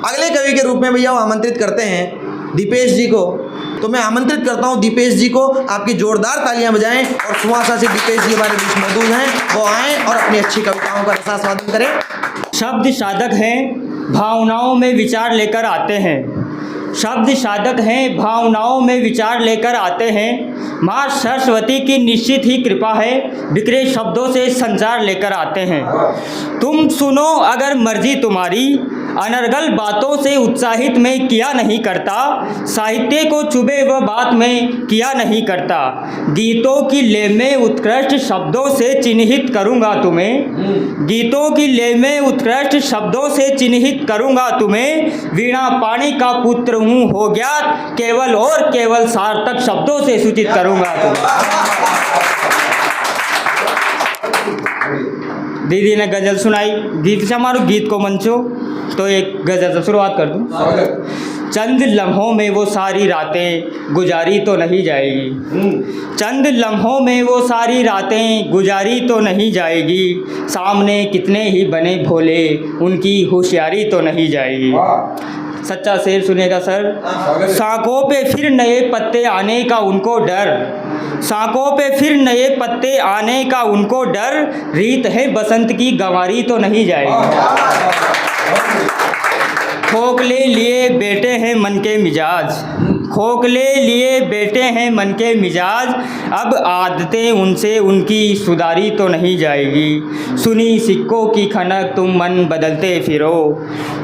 अगले कवि के रूप में भैया वो आमंत्रित करते हैं दीपेश जी को। तो मैं आमंत्रित करता हूँ दीपेश जी को, आपकी जोरदार तालियां बजाएं और सुहासा से दीपेश जी हमारे बीच मौजूद हैं, वो आएँ और अपनी अच्छी कविताओं का रसास्वादन करें। शब्द साधक हैं, भावनाओं में विचार लेकर आते हैं। शब्द साधक हैं, भावनाओं में विचार लेकर आते हैं। माँ सरस्वती की निश्चित ही कृपा है, बिखरे शब्दों से संचार लेकर आते हैं। तुम सुनो अगर मर्जी तुम्हारी, अनर्गल बातों से उत्साहित मैं किया नहीं करता। साहित्य को चुभे वह बात मैं किया नहीं करता। गीतों की ले में उत्कृष्ट शब्दों से चिन्हित करूँगा तुम्हें। गीतों की ले में उत्कृष्ट शब्दों से चिन्हित करूँगा तुम्हें। वीणा पाणी का पुत्र हूँ हो ज्ञात, केवल और केवल सार्थक शब्दों से सूचित करूँगा तुम्हें। दीदी ने गज़ल सुनाई, गीत से हमारो गीत को मंचो, तो एक गज़ल से शुरुआत कर दूँ। चंद लम्हों में वो सारी रातें गुजारी तो नहीं जाएगी। चंद लम्हों में वो सारी रातें गुजारी तो नहीं जाएगी। सामने कितने ही बने भोले, उनकी होशियारी तो नहीं जाएगी। सच्चा शेर सुनेगा सर। शाखों पे फिर नए पत्ते आने का उनको डर। शाखों पे फिर नए पत्ते आने का उनको डर। रीत है बसंत की गंवारी तो नहीं जाएगी। खोखले लिए बेटे हैं मन के मिजाज। खोखले लिए बेटे हैं मन के मिजाज। अब आदतें उनसे उनकी सुधारी तो नहीं जाएगी। सुनी सिक्कों की खनक तुम मन बदलते फिरो।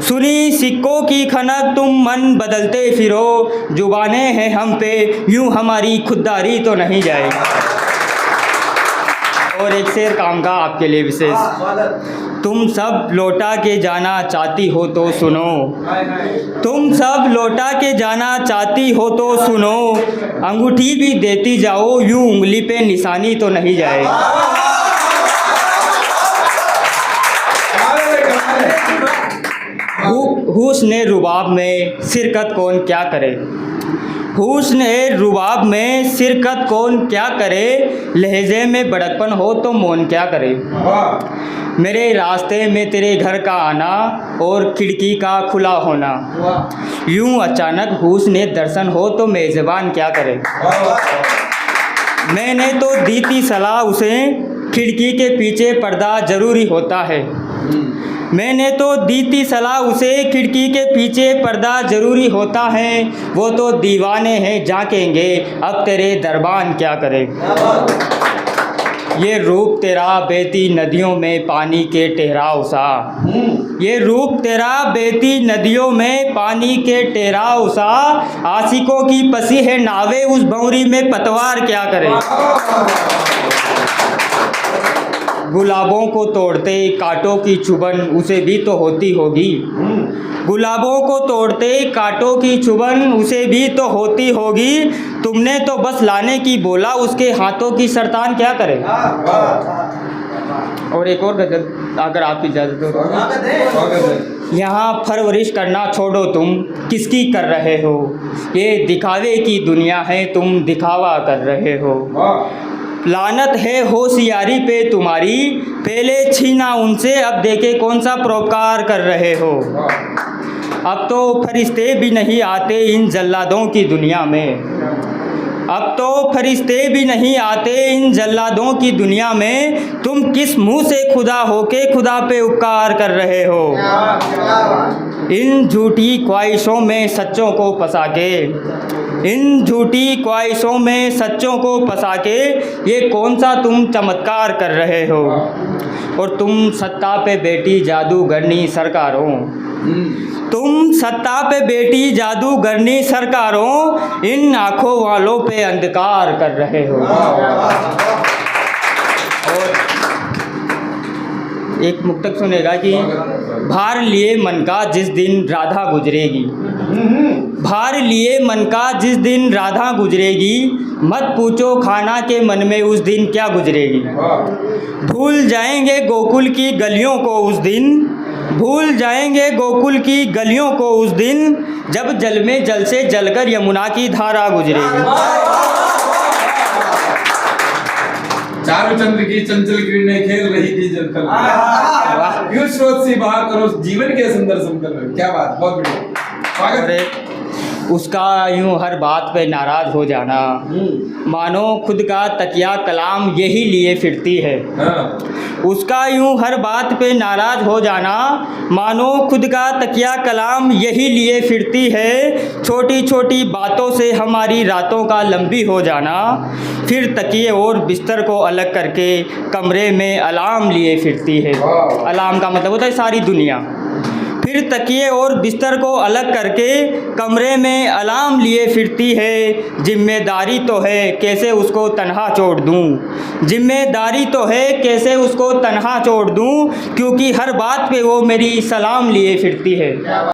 सुनी सिक्कों की खनक तुम मन बदलते फिरो। जुबानें हैं हम पे यूं हमारी खुददारी तो नहीं जाएगी। और एक शेर काम का आपके लिए विशेष। तुम सब लौटा के जाना चाहती हो तो सुनो। तुम सब लौटा के जाना चाहती हो तो सुनो। अंगूठी भी देती जाओ यूं उंगली पे निशानी तो नहीं जाएगी। हुस्न रुबाब में शिरकत कौन क्या करे। हुस्न रुबाब में शिरकत कौन क्या करे। लहजे में बड़कपन हो तो मौन क्या करे। मेरे रास्ते में तेरे घर का आना और खिड़की का खुला होना। यूं अचानक हुस्न दर्शन हो तो मेज़बान क्या करे। मैंने तो दी थी सलाह उसे, खिड़की के पीछे पर्दा ज़रूरी होता है। मैंने तो दी थी सलाह उसे, खिड़की के पीछे पर्दा ज़रूरी होता है। वो तो दीवाने हैं झांकेंगे, अब तेरे दरबान क्या करे। ये रूप तेरा बहती नदियों में पानी के ठहराव सा। ये रूप तेरा बहती नदियों में पानी के ठहराव सा। आशिकों की पसी है नावे, उस भंवरी में पतवार क्या करे। गुलाबों को तोड़ते कांटों की चुभन उसे भी तो होती होगी। गुलाबों को तोड़ते कांटों की चुभन उसे भी तो होती होगी। तुमने तो बस लाने की बोला, उसके हाथों की सरतान क्या करे। और एक और गजल अगर आपकी इजाज़त हो। यहाँ परवरिश करना छोड़ो तुम किसकी कर रहे हो। ये दिखावे की दुनिया है, तुम दिखावा कर रहे हो। लानत है होशियारी पे तुम्हारी, पहले छीना उनसे अब देखे कौन सा परोपकार कर रहे हो। अब तो फरिश्ते भी नहीं आते इन जल्लादों की दुनिया में। अब तो फरिश्ते भी नहीं आते इन जल्लादों की दुनिया में। तुम किस मुंह से खुदा होके खुदा पे उपकार कर रहे हो। इन झूठी ख्वाहिशों में सच्चों को फंसा के, इन झूठी ख्वाहिशों में सच्चों को फंसा के ये कौन सा तुम चमत्कार कर रहे हो। और तुम सत्ता पे बेटी जादूगरनी सरकारों, तुम सत्ता पे बेटी जादूगरनी सरकारों, इन आँखों वालों पे अंधकार कर रहे हो। और एक मुक्तक सुनेगा कि भार लिए मन का जिस दिन राधा गुजरेगी। भार लिए मन का जिस दिन राधा गुजरेगी। मत पूछो खाना के मन में उस दिन क्या गुजरेगी। भूल जाएंगे गोकुल की गलियों को उस दिन, भूल जाएंगे गोकुल की गलियों को उस दिन, जब जल में जल से जलकर यमुना की धारा गुजरेगी। चारू चंद्र की चंचल किरणें खेल रही थी जल थल में। यूं स्रोत सी बहा करो जीवन के सुंदर समतल में। क्या बात, बहुत बढ़िया, स्वागत है। उसका यूं हर बात पे नाराज हो जाना, मानो खुद का तकिया कलाम यही लिए फिरती है। हाँ। उसका यूं हर बात पे नाराज हो जाना, मानो खुद का तकिया कलाम यही लिए फिरती है। छोटी छोटी बातों से हमारी रातों का लंबी हो जाना, फिर तकिए और बिस्तर को अलग करके कमरे में अलार्म लिए फिरती है। अलार्म का मतलब होता है सारी दुनिया। फिर तकिए और बिस्तर को अलग करके कमरे में अलार्म लिए फिरती है। जिम्मेदारी तो है कैसे उसको तन्हा छोड़ दूं, जिम्मेदारी तो है कैसे उसको तन्हा छोड़ दूं, क्योंकि हर बात पे वो मेरी सलाम लिए फिरती है।